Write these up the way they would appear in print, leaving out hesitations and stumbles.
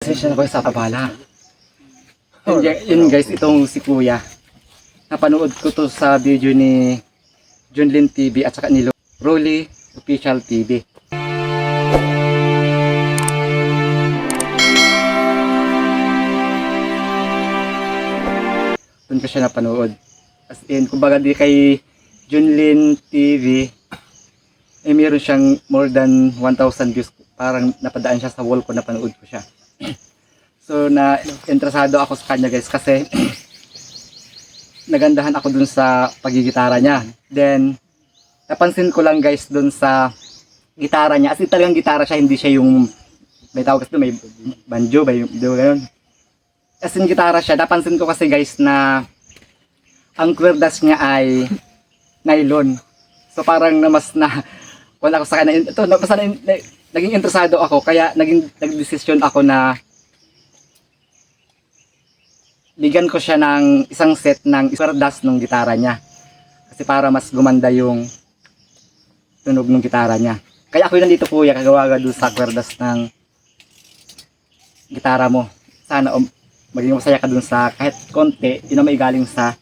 Pasensya na ko sa abala. Yun guys, itong si Kuya. Napanood ko to sa video ni Junlin TV at saka ni Rolly Official TV. Doon ko siya napanood. As in, kumbaga di kay Junlin TV, eh meron siyang more than 1,000 views. Parang napadaan siya sa wall ko, napanood ko siya. So na interesado ako sa kanya guys kasi nagandahan ako dun sa pagigitara niya. Then napansin ko lang guys dun sa gitara niya, as in talagang gitara siya, hindi siya yung may tawag kasi may banjo, may gano'n. As in gitara siya, napansin ko kasi guys na ang kwerdas niya ay nylon. So parang namas na wala ako sa kanya. Ito, naging interesado ako kaya nagdesisyon ako na bigyan ko siya ng isang set ng kwerdas ng gitara niya. Kasi para mas gumanda yung tunog ng gitara niya. Kaya ako nandito Kuya, kagawaga doon sa kwerdas ng gitara mo. Sana maging masaya ka doon sa kahit konti, yun ang may galing sa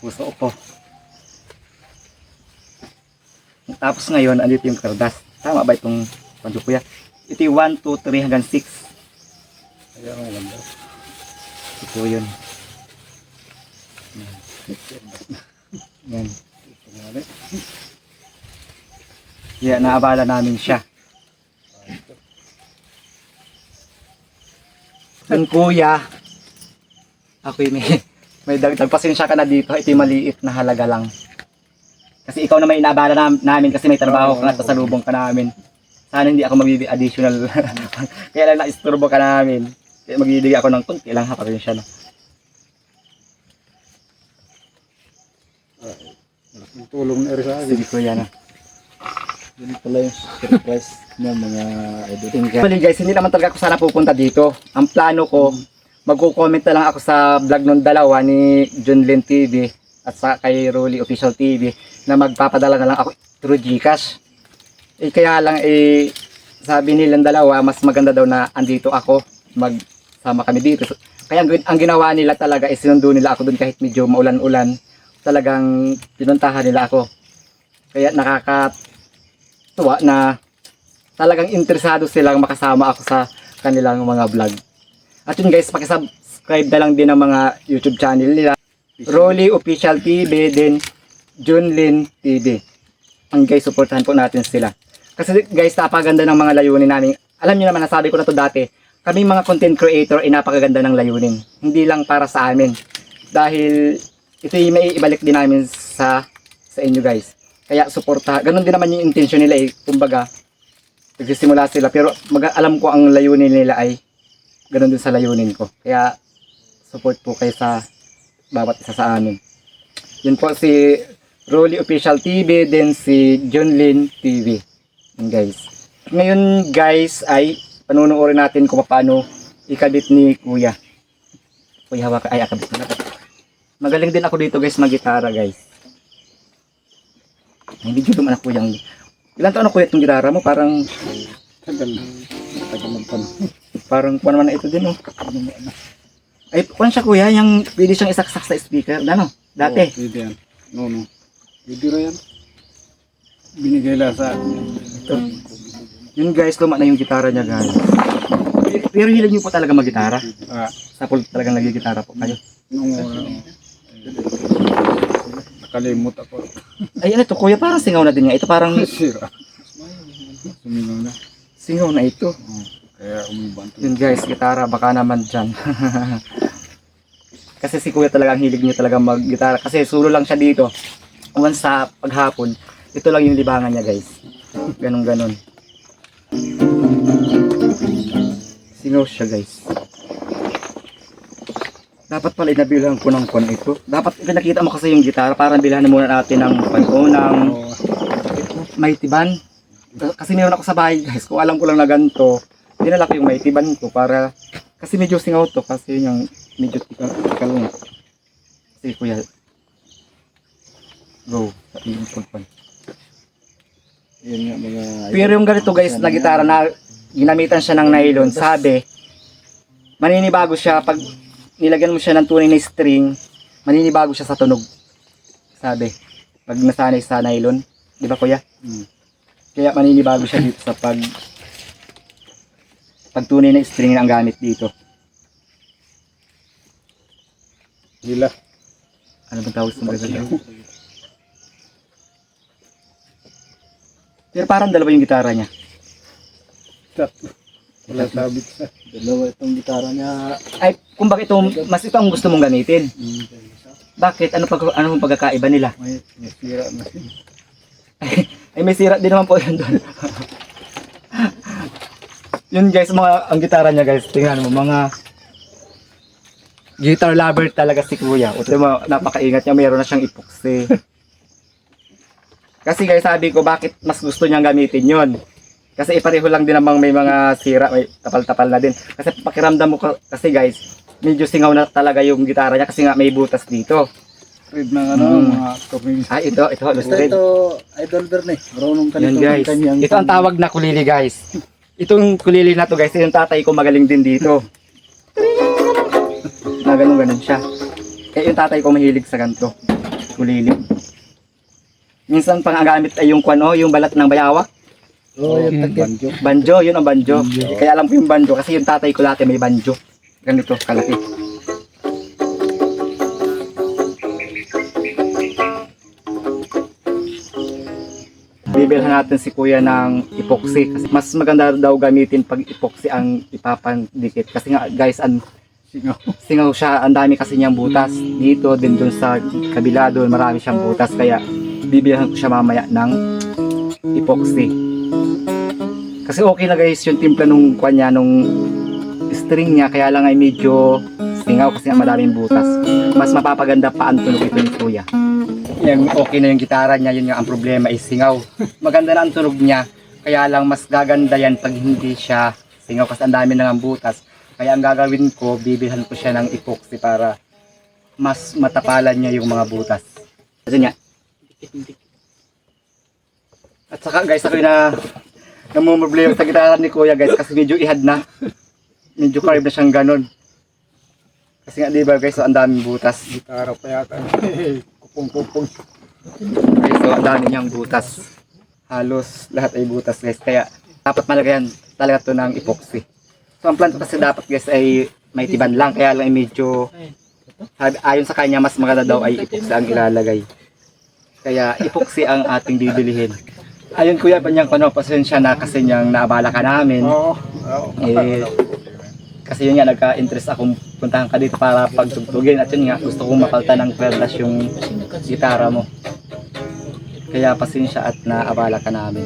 puso ko. Tapos ngayon, andito yung kwerdas. Tama ba itong panjo Kuya? Ito yung 1, 2, 3 hanggang 6. Ayan ang ganda. Ito yun. Yan. Yeah, naabala namin siya. Yung Kuya, ako may dagdag pasensya ka na dito. Ito yung maliit na halaga lang. Kasi ikaw na may inaabala namin kasi may trabaho ka na, sasalubong ka namin. Sana hindi ako magbibigay additional. Kaya lang na-isturbo ka namin. Kaya magbibigay ako ng kunti lang ha, pasensya na. Malaking tulong na rin sa akin. Sige Kuya na. Yun pala yung surprise ng mga idol. Actually guys, hindi naman talaga ako sana pupunta dito. Ang plano ko, magko-comment na lang ako sa vlog ng dalawa ni Junlin TV at sa kay Rolly Official TV na magpapadala na lang ako through GCash. Eh kaya lang sabi nilang dalawa, mas maganda daw na andito ako, magsama kami dito. Kaya ang ginawa nila talaga is sinundo nila ako doon kahit medyo maulan-ulan. Talagang pinuntahan nila ako. Kaya nakakatuwa na talagang interesado silang makasama ako sa kanilang mga vlog. At yun guys, pakisubscribe na lang din ang mga YouTube channel nila. Rolly Official TV, din Junlin TV. Ang guys, supportahan po natin sila. Kasi guys, napakaganda ng mga layunin namin. Alam niyo naman, nasabi ko na to dati, kami mga content creator ay napakaganda ng layunin. Hindi lang para sa amin. Dahil ito yung may ibalik din namin sa inyo guys. Kaya suporta. Ganon din naman yung intention nila kumbaga, nagsisimula sila. Pero alam ko ang layunin nila ay ganon din sa layunin ko. Kaya support po kayo sa bawat isa sa amin. Yun po si Rolly Official TV, din si Junlin TV. Yun guys. Ngayon guys ay panunuorin natin kung paano ikabit ni Kuya. Kuya hawak ay akabit na. Magaling din ako dito guys mag-gitara guys. Hindi dito man ako yung ilan taon na Kuya itong gitara mo? Parang Tagal ng panahon. parang kung naman na ito din oh. Ay kung siya Kuya, yung pwede siyang isaksak sa speaker ano? Dati. Oo, pwede yan. No. Pwede rin yan. Binigay lang sa akin. Ito. Yun guys, luma na yung gitara niya guys. Pero hilig niyo po talaga mag-gitara? Sa pool talagang nag-gitara po kayo? Nakalimut ako. Ay ano ito Kuya, parang singaw na din nga. Ito parang Sira. Sumingaw na. singaw na ito. Kaya umibanto. Yun guys, gitara baka naman dyan. Kasi si Kuya talagang hilig niya talaga mag-gitara. Kasi solo lang siya dito. Once sa paghapon, ito lang yung libangan niya guys. Ganon. Singaw siya guys. Dapat pala inabilang ko ng kon ito. Dapat pinakita mo kasi yung gitara. Parang bilhan na muna natin ng ng may tiban. Kasi meron ako sa bahay guys. Kung alam ko lang na ganito, dinala ko yung may tiban ko para kasi medyo singaw to kasi yung medyo tikal nga. Kasi Kuya go sa iyong kon. Yan nga mga... Pero yung ganito guys na gitara na ginamitan siya ng nylon, sabi maninibago siya pag nilagyan mo siya ng tunay na string, maninibago siya sa tunog. Sabi, pag nasanay sa nylon, di ba kuya? Kaya maninibago siya dito sa pag tunay na string na ang gamit dito. Hila. Ano bang tawag sa mga ganito? Pero parang dalawa yung gitara niya. Tatlo. Wala sabit sa. Dalawa itong gitara niya. Ay, kung bakit ito, mas ito ang gusto mong gamitin. Bakit? Ano pang pagkakaiba nila? May sira na siya. Ay, may sira din naman po yun doon. Yun guys, ang gitara niya guys, tingnan mo, mga guitar lover talaga si kuya. O mo, napakaingat niya, mayroon na siyang epoxy. Kasi guys, sabi ko, bakit mas gusto niyang gamitin yon? Kasi ipareho lang din namang may mga sira, may tapal-tapal na din. Kasi pakiramdam mo kasi guys, medyo singaw na talaga yung gitara niya kasi nga may butas dito. Red ng ano, mga tornilyo. Ah, ito, illustrated. Ito, idol Berne. Marunong ka Yun nito. guys, ito ang tawag na kulili guys. Itong kulili na to guys, yung tatay ko magaling din dito. Na ganun siya. Eh yung tatay ko mahilig sa ganito. Kulili. Minsan pang gamit ay yung yung balat ng bayawak. Oo, yung takip. Banjo. Banjo, yun ang banjo. Kaya alam ko yung banjo kasi yung tatay ko dati may banjo. Ganito, kalaki. Bibilhan natin si kuya ng epoxy kasi mas maganda daw gamitin pag epoxy ang ipapandikit kasi nga guys singaw siya, ang dami kasi niyang butas dito din dun sa kabila doon marami siyang butas kaya bibilhan ko siya mamaya ng epoxy kasi okay na guys yung timpla nung kanya nung string niya kaya lang ay medyo singaw kasi nga maraming butas mas mapapaganda pa ang tunog ito ni kuya. Yung okay na yung gitara niya, yun nga ang problema is singaw. Maganda na ang tunog niya, kaya lang mas gaganda yan pag hindi siya singaw kasi ang dami na ng butas. Kaya ang gagawin ko, bibilhan ko siya ng epoxy para mas matapalan niya yung mga butas. Kasi nga. At saka guys, ako yung namumroblema sa gitara ni kuya guys kasi medyo ihad na. Medyo karib na siyang ganun. Kasi nga diba guys, so ang daming butas. Gitara pa yata. Kupong-kupong. Okay, so ang dami niyang butas. Halos lahat ay butas guys. Kaya dapat malagyan talaga to ng epoxy. So ang plan ko kasi dapat guys ay may tiban lang. Kaya lang ay medyo ayon sa kanya mas maganda daw ay epoxy ang ilalagay. Kaya epoxy ang ating bibilihin. Ayun kuya, panyang pasensya na kasi niyang naabala ka namin. Kasi yun nga, nagka-interest akong puntahan ka dito para pagtugtugin. At yun nga, gusto kong mapalta ng kwerdas yung gitara mo. Kaya pasensya at naabala ka namin.